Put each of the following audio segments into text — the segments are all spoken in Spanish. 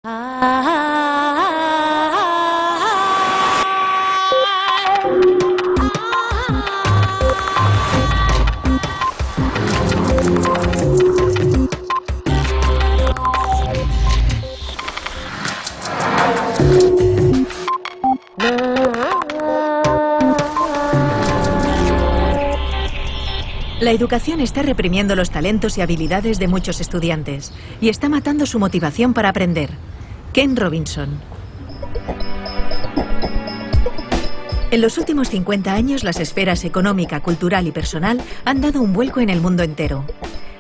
La educación está reprimiendo los talentos y habilidades de muchos estudiantes y está matando su motivación para aprender. Ken Robinson. En los últimos 50 años, las esferas económica, cultural y personal han dado un vuelco en el mundo entero.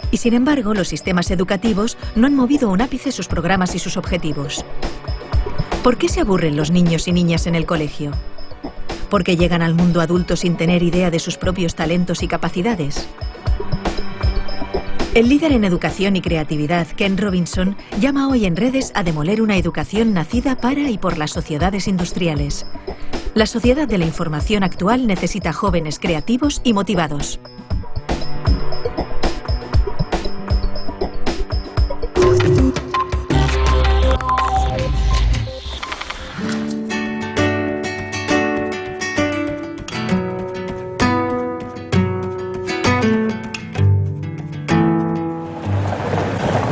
Y sin embargo, los sistemas educativos no han movido un ápice sus programas y sus objetivos. ¿Por qué se aburren los niños y niñas en el colegio? ¿Por qué llegan al mundo adulto sin tener idea de sus propios talentos y capacidades? El líder en educación y creatividad, Ken Robinson, llama hoy en redes a demoler una educación nacida para y por las sociedades industriales. La sociedad de la información actual necesita jóvenes creativos y motivados.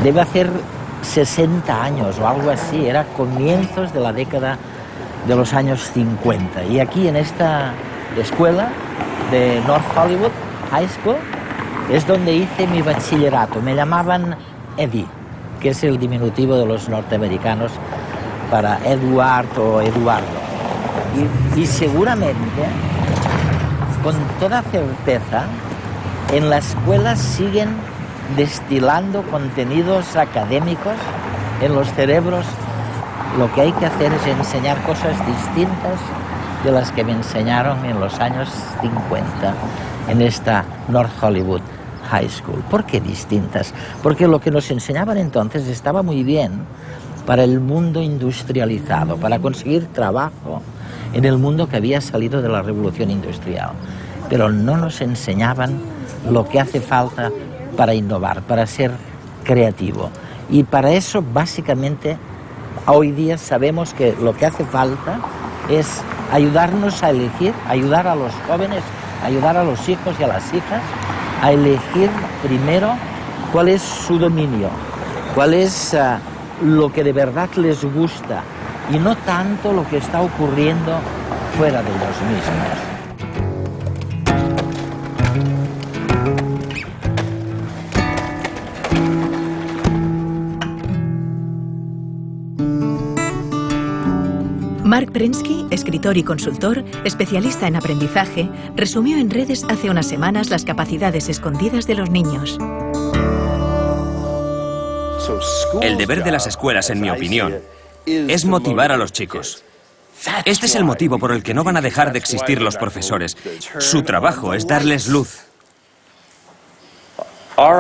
Debe hacer 60 años o algo así, era comienzos de la década de los años 50. Y aquí en esta escuela de North Hollywood High School es donde hice mi bachillerato. Me llamaban Eddie, que es el diminutivo de los norteamericanos para Edward o Eduardo. Y seguramente, con toda certeza, en la escuela siguen destilando contenidos académicos en los cerebros. Lo que hay que hacer es enseñar cosas distintas de las que me enseñaron en los años 50 en esta North Hollywood High School. ¿Por qué distintas? Porque lo que nos enseñaban entonces estaba muy bien para el mundo industrializado, para conseguir trabajo en el mundo que había salido de la revolución industrial. Pero no nos enseñaban lo que hace falta para innovar, para ser creativo. Y para eso, básicamente, hoy día sabemos que lo que hace falta es ayudarnos a elegir, ayudar a los jóvenes, ayudar a los hijos y a las hijas a elegir primero cuál es su dominio, cuál es lo que de verdad les gusta y no tanto lo que está ocurriendo fuera de ellos mismos. Mark Prensky, escritor y consultor, especialista en aprendizaje, resumió en redes hace unas semanas las capacidades escondidas de los niños. El deber de las escuelas, en mi opinión, es motivar a los chicos. Este es el motivo por el que no van a dejar de existir los profesores. Su trabajo es darles luz.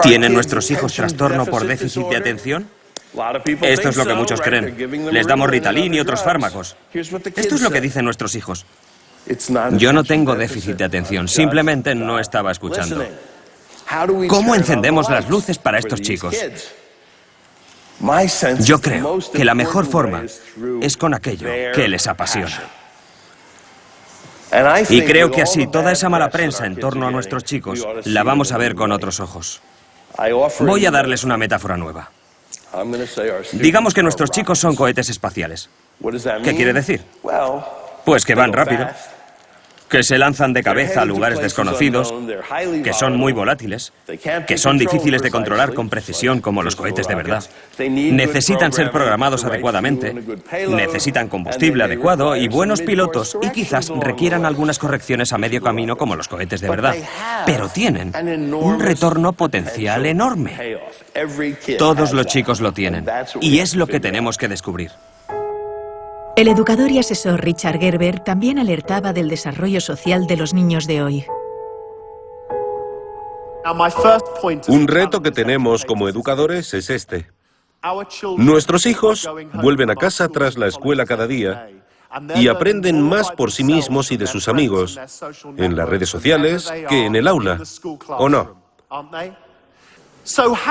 ¿Tienen nuestros hijos trastorno por déficit de atención? Esto es lo que muchos creen. Les damos Ritalin y otros fármacos. Esto es lo que dicen nuestros hijos. Yo no tengo déficit de atención, simplemente no estaba escuchando. ¿Cómo encendemos las luces para estos chicos? Yo creo que la mejor forma es con aquello que les apasiona. Y creo que así toda esa mala prensa en torno a nuestros chicos la vamos a ver con otros ojos. Voy a darles una metáfora nueva. Digamos que nuestros chicos son cohetes espaciales. ¿Qué quiere decir? Pues que van rápido, que se lanzan de cabeza a lugares desconocidos, que son muy volátiles, que son difíciles de controlar con precisión como los cohetes de verdad. Necesitan ser programados adecuadamente, necesitan combustible adecuado y buenos pilotos y quizás requieran algunas correcciones a medio camino como los cohetes de verdad. Pero tienen un retorno potencial enorme. Todos los chicos lo tienen y es lo que tenemos que descubrir. El educador y asesor Richard Gerber también alertaba del desarrollo social de los niños de hoy. Un reto que tenemos como educadores es este. Nuestros hijos vuelven a casa tras la escuela cada día y aprenden más por sí mismos y de sus amigos en las redes sociales que en el aula, ¿o no?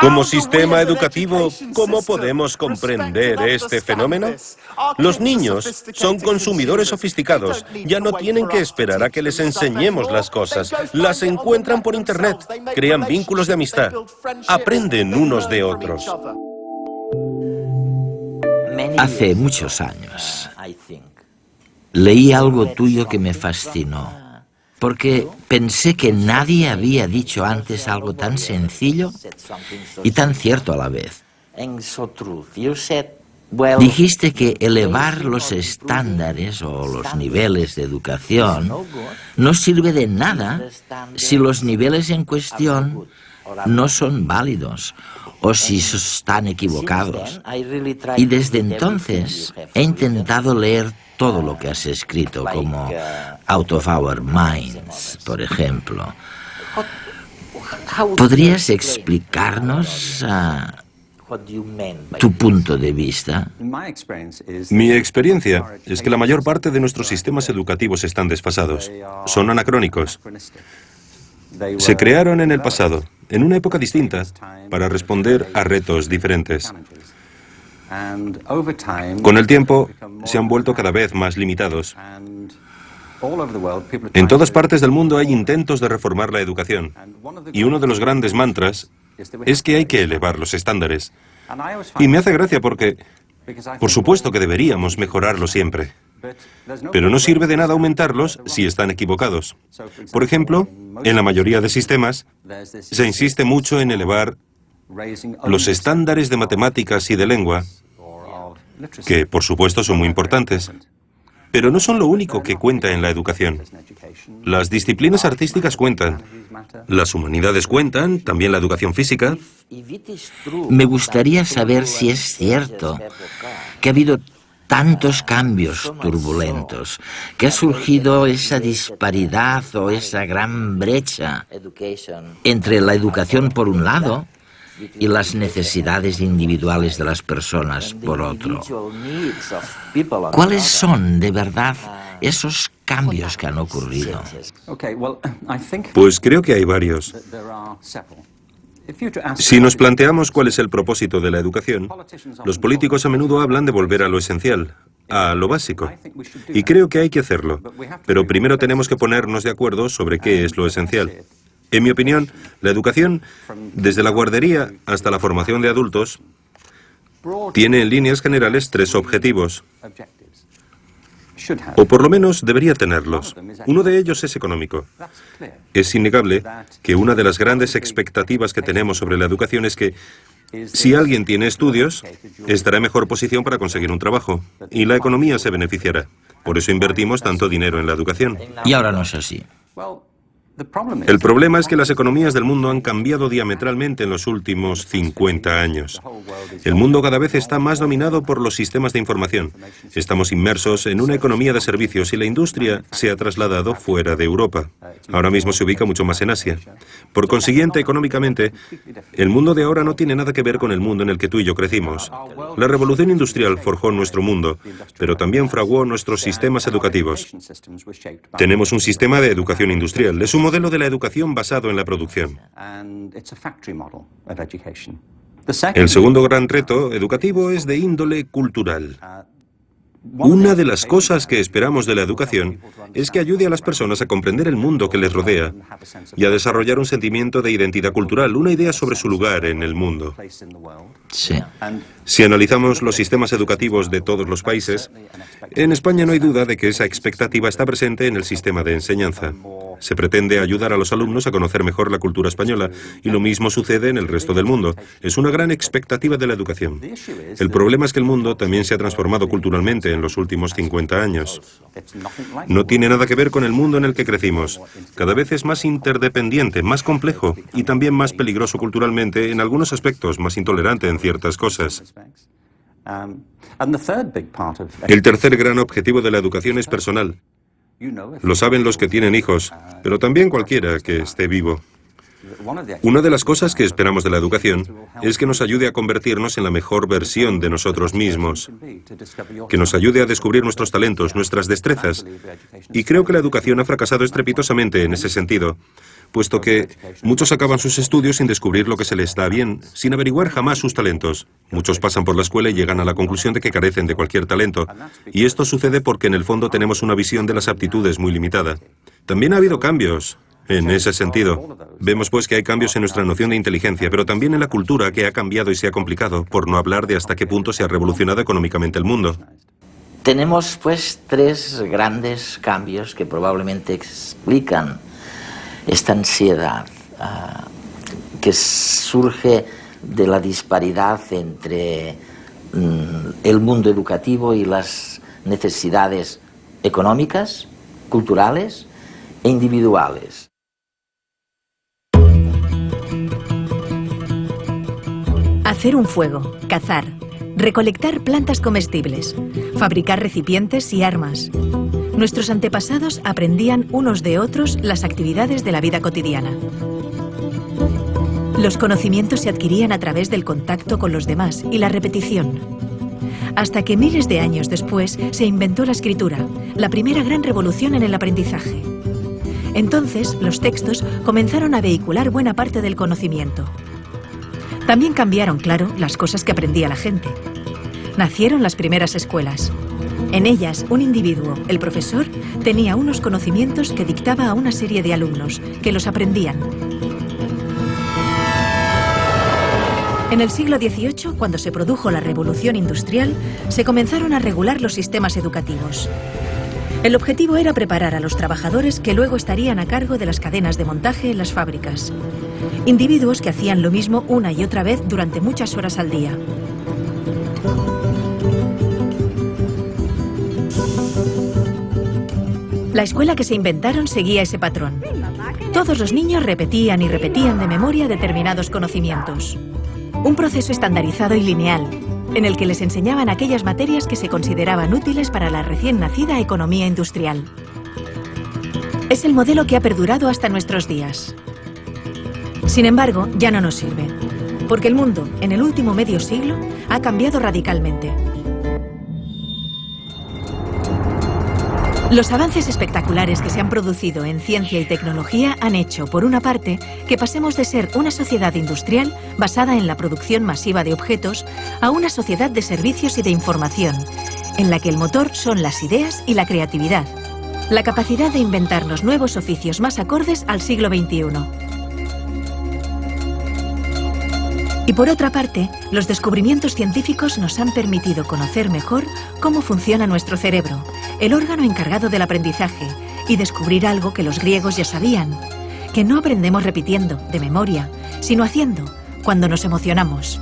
Como sistema educativo, ¿cómo podemos comprender este fenómeno? Los niños son consumidores sofisticados. Ya no tienen que esperar a que les enseñemos las cosas. Las encuentran por Internet, crean vínculos de amistad, aprenden unos de otros. Hace muchos años leí algo tuyo que me fascinó, porque pensé que nadie había dicho antes algo tan sencillo y tan cierto a la vez. Dijiste que elevar los estándares o los niveles de educación no sirve de nada si los niveles en cuestión no son válidos o si están equivocados. Y desde entonces he intentado leer todo lo que has escrito, como Out of Our Minds, por ejemplo. ¿Podrías explicarnos tu punto de vista? Mi experiencia es que la mayor parte de nuestros sistemas educativos están desfasados, son anacrónicos. Se crearon en el pasado, en una época distinta, para responder a retos diferentes. Con el tiempo, se han vuelto cada vez más limitados. En todas partes del mundo hay intentos de reformar la educación, y uno de los grandes mantras es que hay que elevar los estándares. Y me hace gracia porque, por supuesto que deberíamos mejorarlos siempre, pero no sirve de nada aumentarlos si están equivocados. Por ejemplo, en la mayoría de sistemas, se insiste mucho en elevar los estándares de matemáticas y de lengua, que por supuesto son muy importantes, pero no son lo único que cuenta en la educación. Las disciplinas artísticas cuentan, las humanidades cuentan, también la educación física. Me gustaría saber si es cierto que ha habido tantos cambios turbulentos, que ha surgido esa disparidad o esa gran brecha entre la educación por un lado y las necesidades individuales de las personas por otro. ¿Cuáles son, de verdad, esos cambios que han ocurrido? Pues creo que hay varios. Si nos planteamos cuál es el propósito de la educación, los políticos a menudo hablan de volver a lo esencial, a lo básico. Y creo que hay que hacerlo. Pero primero tenemos que ponernos de acuerdo sobre qué es lo esencial. En mi opinión, la educación, desde la guardería hasta la formación de adultos, tiene en líneas generales 3 objetivos. O por lo menos debería tenerlos. Uno de ellos es económico. Es innegable que una de las grandes expectativas que tenemos sobre la educación es que si alguien tiene estudios, estará en mejor posición para conseguir un trabajo y la economía se beneficiará. Por eso invertimos tanto dinero en la educación. Y ahora no es así. El problema es que las economías del mundo han cambiado diametralmente en los últimos 50 años. El mundo cada vez está más dominado por los sistemas de información. Estamos inmersos en una economía de servicios y la industria se ha trasladado fuera de Europa. Ahora mismo se ubica mucho más en Asia. Por consiguiente, económicamente, el mundo de ahora no tiene nada que ver con el mundo en el que tú y yo crecimos. La revolución industrial forjó nuestro mundo, pero también fraguó nuestros sistemas educativos. Tenemos un sistema de educación industrial. Es un modelo de la educación basado en la producción. El segundo gran reto educativo es de índole cultural. Una de las cosas que esperamos de la educación es que ayude a las personas a comprender el mundo que les rodea y a desarrollar un sentimiento de identidad cultural, una idea sobre su lugar en el mundo. Sí. Si analizamos los sistemas educativos de todos los países, en España no hay duda de que esa expectativa está presente en el sistema de enseñanza. Se pretende ayudar a los alumnos a conocer mejor la cultura española y lo mismo sucede en el resto del mundo. Es una gran expectativa de la educación. El problema es que el mundo también se ha transformado culturalmente en los últimos 50 años. No tiene nada que ver con el mundo en el que crecimos. Cada vez es más interdependiente, más complejo y también más peligroso culturalmente en algunos aspectos, más intolerante en ciertas cosas. El tercer gran objetivo de la educación es personal. Lo saben los que tienen hijos, pero también cualquiera que esté vivo. Una de las cosas que esperamos de la educación es que nos ayude a convertirnos en la mejor versión de nosotros mismos, que nos ayude a descubrir nuestros talentos, nuestras destrezas. Y creo que la educación ha fracasado estrepitosamente en ese sentido, puesto que muchos acaban sus estudios sin descubrir lo que se les da bien, sin averiguar jamás sus talentos. Muchos pasan por la escuela y llegan a la conclusión de que carecen de cualquier talento. Y esto sucede porque en el fondo tenemos una visión de las aptitudes muy limitada. También ha habido cambios en ese sentido. Vemos pues que hay cambios en nuestra noción de inteligencia, pero también en la cultura, que ha cambiado y se ha complicado, por no hablar de hasta qué punto se ha revolucionado económicamente el mundo. Tenemos pues tres grandes cambios que probablemente explican esta ansiedad que surge de la disparidad entre el mundo educativo y las necesidades económicas, culturales e individuales. Hacer un fuego, cazar, recolectar plantas comestibles, fabricar recipientes y armas. Nuestros antepasados aprendían unos de otros las actividades de la vida cotidiana. Los conocimientos se adquirían a través del contacto con los demás y la repetición. Hasta que miles de años después se inventó la escritura, la primera gran revolución en el aprendizaje. Entonces, los textos comenzaron a vehicular buena parte del conocimiento. También cambiaron, claro, las cosas que aprendía la gente. Nacieron las primeras escuelas. En ellas, un individuo, el profesor, tenía unos conocimientos que dictaba a una serie de alumnos, que los aprendían. En el siglo XVIII, cuando se produjo la Revolución Industrial, se comenzaron a regular los sistemas educativos. El objetivo era preparar a los trabajadores que luego estarían a cargo de las cadenas de montaje en las fábricas. Individuos que hacían lo mismo una y otra vez durante muchas horas al día. La escuela que se inventaron seguía ese patrón. Todos los niños repetían y repetían de memoria determinados conocimientos. Un proceso estandarizado y lineal, en el que les enseñaban aquellas materias que se consideraban útiles para la recién nacida economía industrial. Es el modelo que ha perdurado hasta nuestros días. Sin embargo, ya no nos sirve, porque el mundo, en el último medio siglo, ha cambiado radicalmente. Los avances espectaculares que se han producido en ciencia y tecnología han hecho, por una parte, que pasemos de ser una sociedad industrial basada en la producción masiva de objetos a una sociedad de servicios y de información, en la que el motor son las ideas y la creatividad, la capacidad de inventarnos nuevos oficios más acordes al siglo XXI. Y por otra parte, los descubrimientos científicos nos han permitido conocer mejor cómo funciona nuestro cerebro, el órgano encargado del aprendizaje, y descubrir algo que los griegos ya sabían, que no aprendemos repitiendo, de memoria, sino haciendo, cuando nos emocionamos.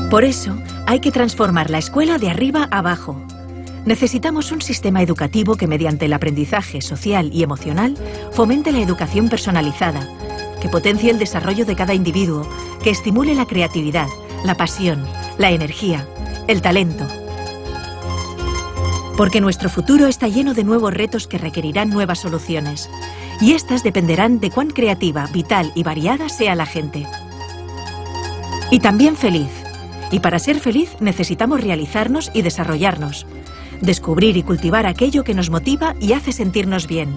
Por eso, hay que transformar la escuela de arriba a abajo. Necesitamos un sistema educativo que, mediante el aprendizaje social y emocional, fomente la educación personalizada, que potencie el desarrollo de cada individuo, que estimule la creatividad, la pasión, la energía, el talento. Porque nuestro futuro está lleno de nuevos retos que requerirán nuevas soluciones, y estas dependerán de cuán creativa, vital y variada sea la gente. Y también feliz. Y para ser feliz necesitamos realizarnos y desarrollarnos, descubrir y cultivar aquello que nos motiva y hace sentirnos bien.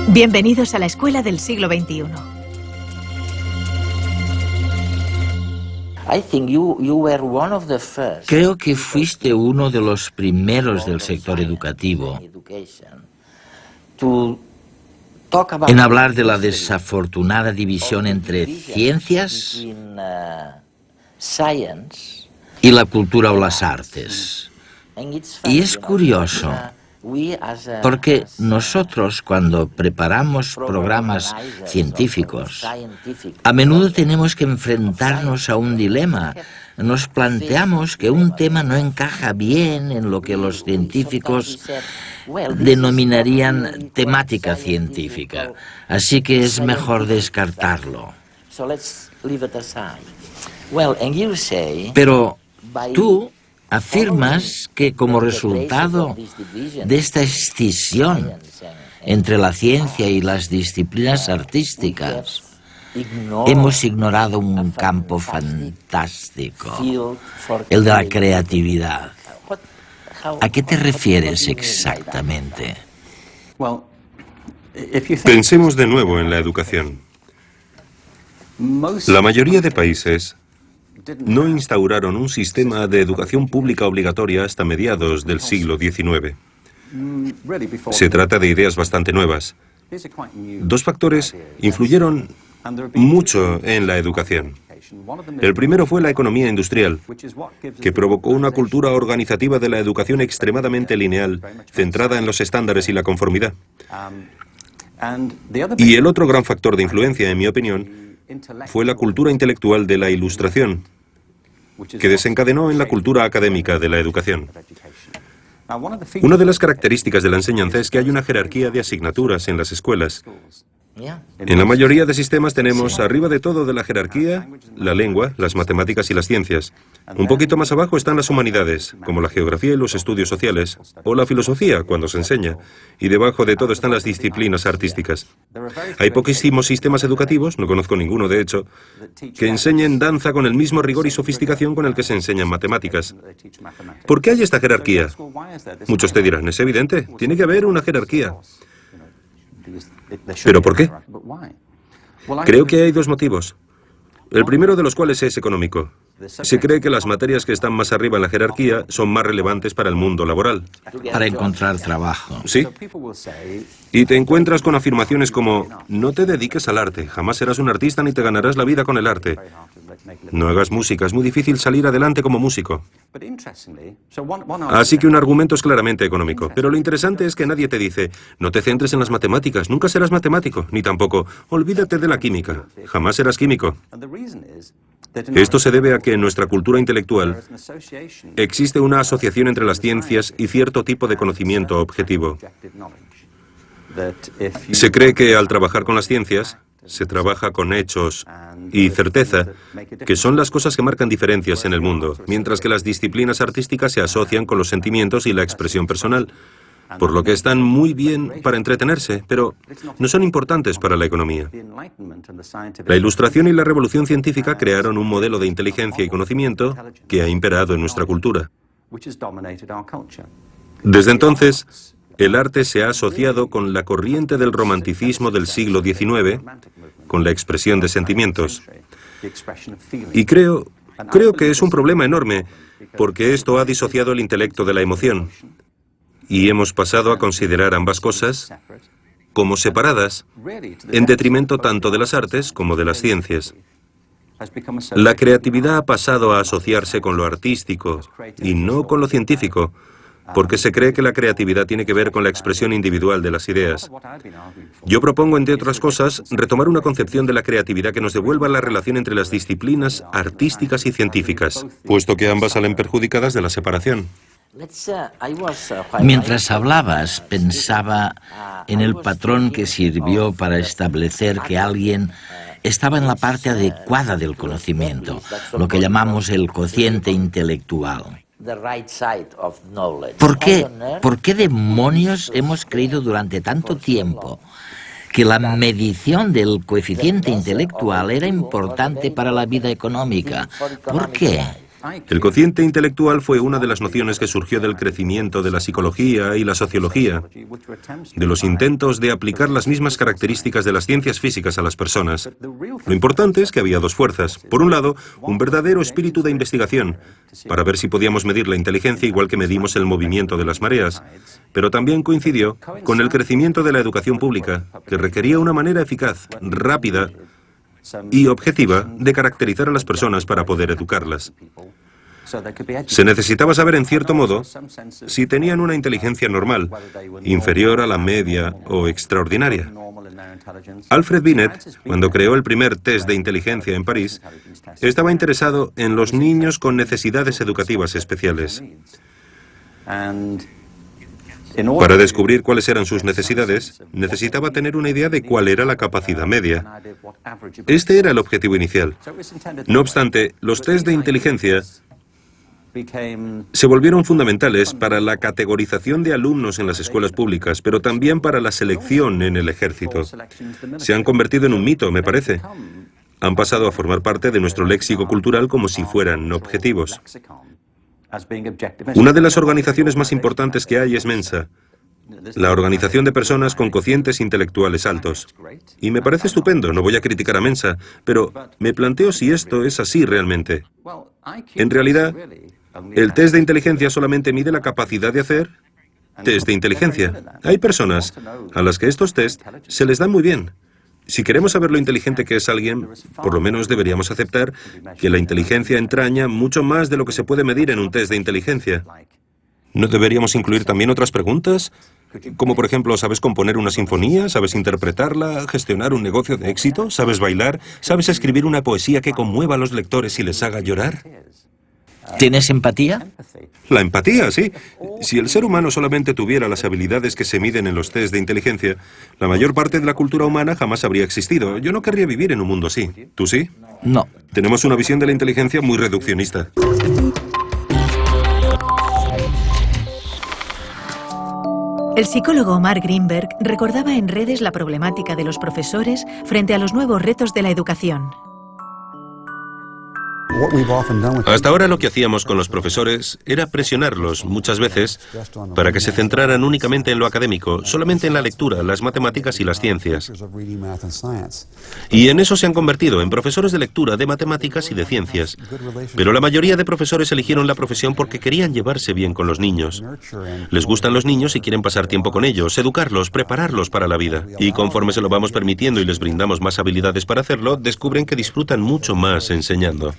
Bienvenidos a la escuela del siglo XXI. Creo que fuiste uno de los primeros del sector educativo en hablar de la desafortunada división entre ciencias y la cultura o las artes. Y es curioso, porque nosotros, cuando preparamos programas científicos, a menudo tenemos que enfrentarnos a un dilema. Nos planteamos que un tema no encaja bien en lo que los científicos denominarían temática científica, así que es mejor descartarlo. Pero tú afirmas que como resultado de esta escisión entre la ciencia y las disciplinas artísticas, hemos ignorado un campo fantástico, el de la creatividad. ¿A qué te refieres exactamente? Pensemos de nuevo en la educación. La mayoría de países no instauraron un sistema de educación pública obligatoria hasta mediados del siglo XIX. Se trata de ideas bastante nuevas. Dos factores influyeron mucho en la educación. El primero fue la economía industrial, que provocó una cultura organizativa de la educación extremadamente lineal, centrada en los estándares y la conformidad. Y el otro gran factor de influencia, en mi opinión, fue la cultura intelectual de la Ilustración, que desencadenó en la cultura académica de la educación. Una de las características de la enseñanza es que hay una jerarquía de asignaturas en las escuelas. En la mayoría de sistemas tenemos arriba de todo de la jerarquía la lengua, las matemáticas y las ciencias. Un poquito más abajo están las humanidades, como la geografía y los estudios sociales, o la filosofía, cuando se enseña. Y debajo de todo están las disciplinas artísticas. Hay poquísimos sistemas educativos, no conozco ninguno de hecho, que enseñen danza con el mismo rigor y sofisticación con el que se enseñan matemáticas. ¿Por qué hay esta jerarquía? Muchos te dirán, es evidente, tiene que haber una jerarquía. ¿Pero por qué? Creo que hay dos motivos. El primero de los cuales es económico. Se cree que las materias que están más arriba en la jerarquía son más relevantes para el mundo laboral. Para encontrar trabajo. Sí. Y te encuentras con afirmaciones como, no te dediques al arte, jamás serás un artista ni te ganarás la vida con el arte. No hagas música, es muy difícil salir adelante como músico. Así que un argumento es claramente económico. Pero lo interesante es que nadie te dice, no te centres en las matemáticas, nunca serás matemático, ni tampoco, olvídate de la química, jamás serás químico. Esto se debe a que en nuestra cultura intelectual existe una asociación entre las ciencias y cierto tipo de conocimiento objetivo. Se cree que al trabajar con las ciencias, se trabaja con hechos y certeza, que son las cosas que marcan diferencias en el mundo, mientras que las disciplinas artísticas se asocian con los sentimientos y la expresión personal, por lo que están muy bien para entretenerse, pero no son importantes para la economía. La Ilustración y la Revolución Científica crearon un modelo de inteligencia y conocimiento que ha imperado en nuestra cultura. Desde entonces, el arte se ha asociado con la corriente del romanticismo del siglo XIX, con la expresión de sentimientos. Y creo que es un problema enorme, porque esto ha disociado el intelecto de la emoción. Y hemos pasado a considerar ambas cosas como separadas, en detrimento tanto de las artes como de las ciencias. La creatividad ha pasado a asociarse con lo artístico y no con lo científico, porque se cree que la creatividad tiene que ver con la expresión individual de las ideas. Yo propongo, entre otras cosas, retomar una concepción de la creatividad que nos devuelva la relación entre las disciplinas artísticas y científicas, puesto que ambas salen perjudicadas de la separación. Mientras hablabas, pensaba en el patrón que sirvió para establecer que alguien estaba en la parte adecuada del conocimiento, lo que llamamos el cociente intelectual. ¿Por qué demonios hemos creído durante tanto tiempo que la medición del coeficiente intelectual era importante para la vida económica? ¿Por qué? El cociente intelectual fue una de las nociones que surgió del crecimiento de la psicología y la sociología, de los intentos de aplicar las mismas características de las ciencias físicas a las personas. Lo importante es que había dos fuerzas. Por un lado, un verdadero espíritu de investigación, para ver si podíamos medir la inteligencia igual que medimos el movimiento de las mareas, pero también coincidió con el crecimiento de la educación pública, que requería una manera eficaz, rápida y objetiva de caracterizar a las personas para poder educarlas. Se necesitaba saber, en cierto modo, si tenían una inteligencia normal, inferior a la media o extraordinaria. Alfred Binet, cuando creó el primer test de inteligencia en París, estaba interesado en los niños con necesidades educativas especiales. Para descubrir cuáles eran sus necesidades, necesitaba tener una idea de cuál era la capacidad media. Este era el objetivo inicial. No obstante, los test de inteligencia se volvieron fundamentales para la categorización de alumnos en las escuelas públicas, pero también para la selección en el ejército. Se han convertido en un mito, me parece. Han pasado a formar parte de nuestro léxico cultural como si fueran objetivos. Una de las organizaciones más importantes que hay es Mensa, la organización de personas con cocientes intelectuales altos. Y me parece estupendo, no voy a criticar a Mensa, pero me planteo si esto es así realmente. En realidad, el test de inteligencia solamente mide la capacidad de hacer test de inteligencia. Hay personas a las que estos test se les dan muy bien. Si queremos saber lo inteligente que es alguien, por lo menos deberíamos aceptar que la inteligencia entraña mucho más de lo que se puede medir en un test de inteligencia. ¿No deberíamos incluir también otras preguntas? Como por ejemplo, ¿sabes componer una sinfonía? ¿Sabes interpretarla? ¿Gestionar un negocio de éxito? ¿Sabes bailar? ¿Sabes escribir una poesía que conmueva a los lectores y les haga llorar? ¿Tienes empatía? La empatía, sí. Si el ser humano solamente tuviera las habilidades que se miden en los test de inteligencia, la mayor parte de la cultura humana jamás habría existido. Yo no querría vivir en un mundo así. ¿Tú sí? No. Tenemos una visión de la inteligencia muy reduccionista. El psicólogo Mark Greenberg recordaba en redes la problemática de los profesores frente a los nuevos retos de la educación. Hasta ahora lo que hacíamos con los profesores era presionarlos, muchas veces, para que se centraran únicamente en lo académico, solamente en la lectura, las matemáticas y las ciencias. Y en eso se han convertido, en profesores de lectura, de matemáticas y de ciencias. Pero la mayoría de profesores eligieron la profesión porque querían llevarse bien con los niños. Les gustan los niños y quieren pasar tiempo con ellos, educarlos, prepararlos para la vida. Y conforme se lo vamos permitiendo y les brindamos más habilidades para hacerlo, descubren que disfrutan mucho más enseñando.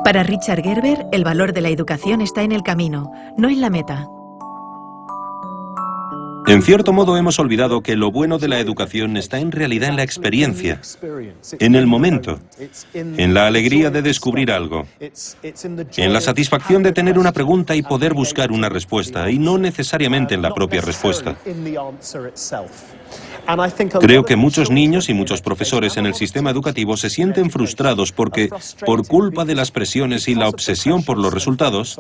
Para Richard Gerber, el valor de la educación está en el camino, no en la meta. En cierto modo hemos olvidado que lo bueno de la educación está en realidad en la experiencia, en el momento, en la alegría de descubrir algo, en la satisfacción de tener una pregunta y poder buscar una respuesta, y no necesariamente en la propia respuesta. Creo que muchos niños y muchos profesores en el sistema educativo se sienten frustrados porque, por culpa de las presiones y la obsesión por los resultados,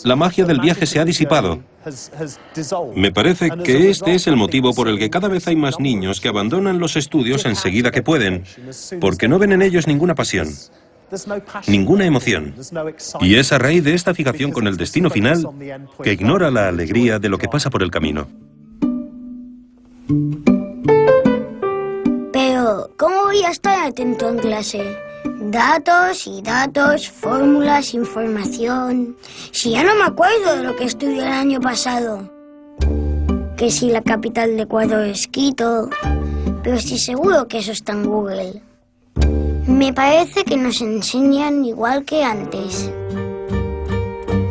la magia del viaje se ha disipado. Me parece que este es el motivo por el que cada vez hay más niños que abandonan los estudios enseguida que pueden, porque no ven en ellos ninguna pasión, ninguna emoción. Y es a raíz de esta fijación con el destino final que ignora la alegría de lo que pasa por el camino. Pero, ¿cómo voy a estar atento en clase? Datos y datos, fórmulas, información... Si ya no me acuerdo de lo que estudié el año pasado. Que si la capital de Ecuador es Quito... Pero estoy seguro que eso está en Google. Me parece que nos enseñan igual que antes.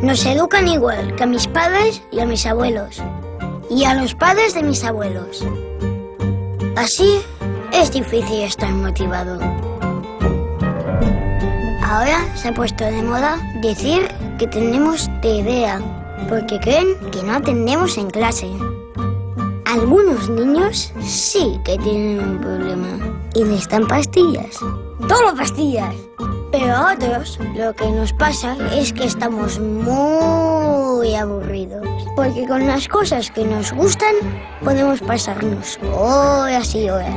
Nos educan igual que a mis padres y a mis abuelos. Y a los padres de mis abuelos. Así es difícil estar motivado. Ahora se ha puesto de moda decir que tenemos TDA, porque creen que no atendemos en clase. Algunos niños sí que tienen un problema y necesitan pastillas. ¡Todo pastillas! Pero a otros lo que nos pasa es que estamos muy aburridos. Porque con las cosas que nos gustan podemos pasarnos horas y horas.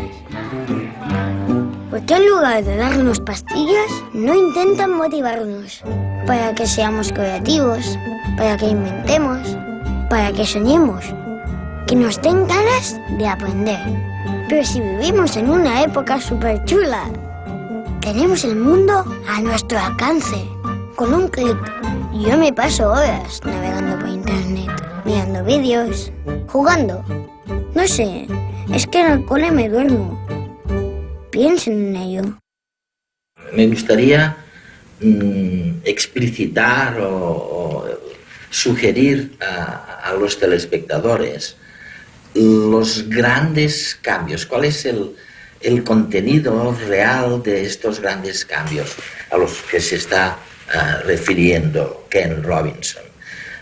¿Por qué en lugar de darnos pastillas no intentan motivarnos? Para que seamos creativos, para que inventemos, para que soñemos, que nos den ganas de aprender. Pero si vivimos en una época súper chula, tenemos el mundo a nuestro alcance. Con un clic. Yo me paso horas navegando por internet, mirando vídeos, jugando. No sé, es que en el cole me duermo. Piensen en ello. Me gustaría explicitar o sugerir a los telespectadores los grandes cambios. ¿Cuál es el contenido real de estos grandes cambios a los que se está refiriendo Ken Robinson?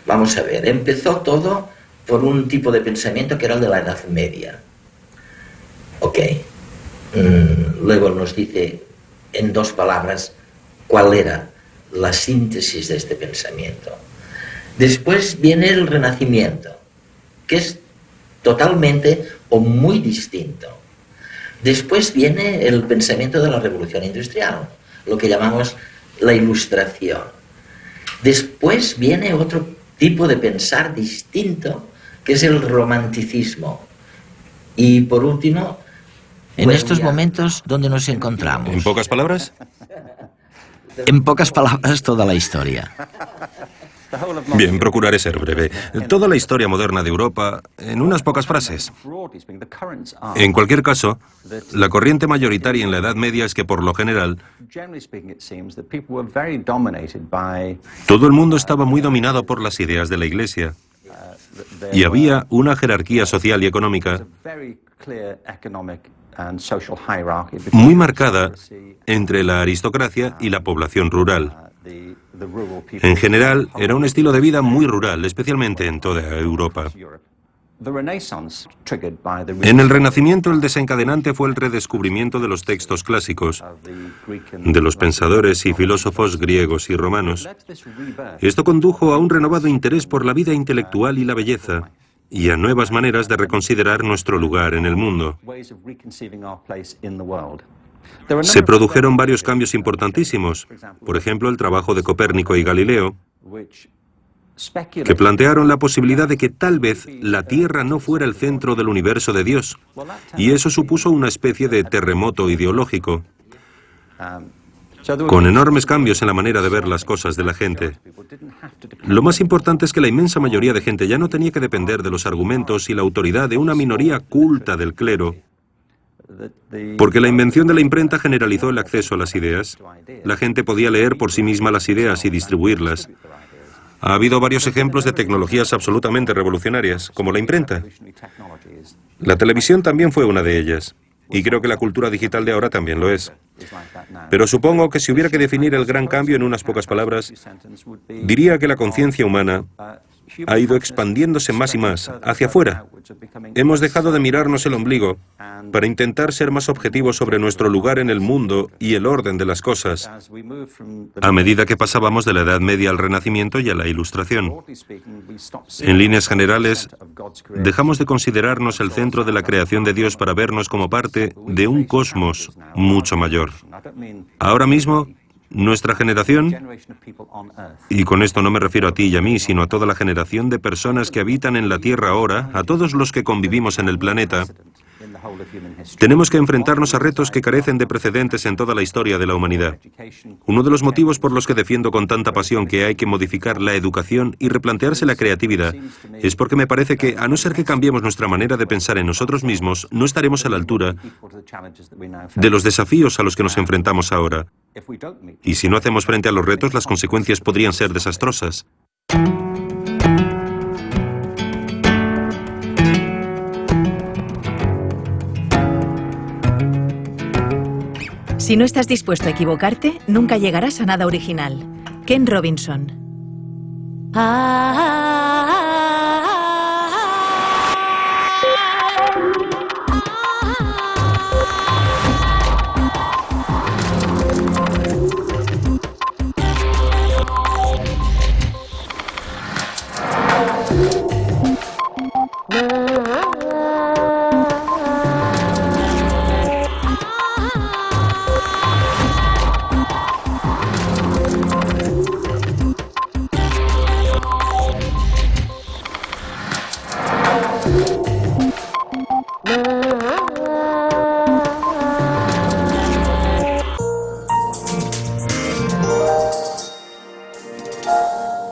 Vamos a ver, empezó todo por un tipo de pensamiento que era el de la Edad Media. Ok. Luego nos dice en dos palabras cuál era la síntesis de este pensamiento. Después viene el Renacimiento, que es totalmente o muy distinto. Después viene el pensamiento de la Revolución Industrial, lo que llamamos la Ilustración. Después viene otro tipo de pensar distinto, que es el romanticismo. Y por último, en estos momentos, ¿dónde nos encontramos? ¿En pocas palabras? En pocas palabras, toda la historia. Bien, procuraré ser breve. Toda la historia moderna de Europa, en unas pocas frases. En cualquier caso, la corriente mayoritaria en la Edad Media es que, por lo general, todo el mundo estaba muy dominado por las ideas de la Iglesia. Y había una jerarquía social y económica muy marcada entre la aristocracia y la población rural. En general, era un estilo de vida muy rural, especialmente en toda Europa. En el Renacimiento, el desencadenante fue el redescubrimiento de los textos clásicos, de los pensadores y filósofos griegos y romanos. Esto condujo a un renovado interés por la vida intelectual y la belleza, y a nuevas maneras de reconsiderar nuestro lugar en el mundo. Se produjeron varios cambios importantísimos, por ejemplo, el trabajo de Copérnico y Galileo, que plantearon la posibilidad de que tal vez la Tierra no fuera el centro del universo de Dios, y eso supuso una especie de terremoto ideológico, con enormes cambios en la manera de ver las cosas de la gente. Lo más importante es que la inmensa mayoría de gente ya no tenía que depender de los argumentos y la autoridad de una minoría culta del clero, porque la invención de la imprenta generalizó el acceso a las ideas. La gente podía leer por sí misma las ideas y distribuirlas. Ha habido varios ejemplos de tecnologías absolutamente revolucionarias, como la imprenta. La televisión también fue una de ellas, y creo que la cultura digital de ahora también lo es. Pero supongo que si hubiera que definir el gran cambio en unas pocas palabras, diría que la conciencia humana ha ido expandiéndose más y más hacia afuera. Hemos dejado de mirarnos el ombligo para intentar ser más objetivos sobre nuestro lugar en el mundo y el orden de las cosas, a medida que pasábamos de la Edad Media al Renacimiento y a la Ilustración. En líneas generales, dejamos de considerarnos el centro de la creación de Dios para vernos como parte de un cosmos mucho mayor. Ahora mismo, nuestra generación, y con esto no me refiero a ti y a mí, sino a toda la generación de personas que habitan en la Tierra ahora, a todos los que convivimos en el planeta, tenemos que enfrentarnos a retos que carecen de precedentes en toda la historia de la humanidad. Uno de los motivos por los que defiendo con tanta pasión que hay que modificar la educación y replantearse la creatividad es porque me parece que, a no ser que cambiemos nuestra manera de pensar en nosotros mismos, no estaremos a la altura de los desafíos a los que nos enfrentamos ahora. Y si no hacemos frente a los retos, las consecuencias podrían ser desastrosas. Si no estás dispuesto a equivocarte, nunca llegarás a nada original. Ken Robinson.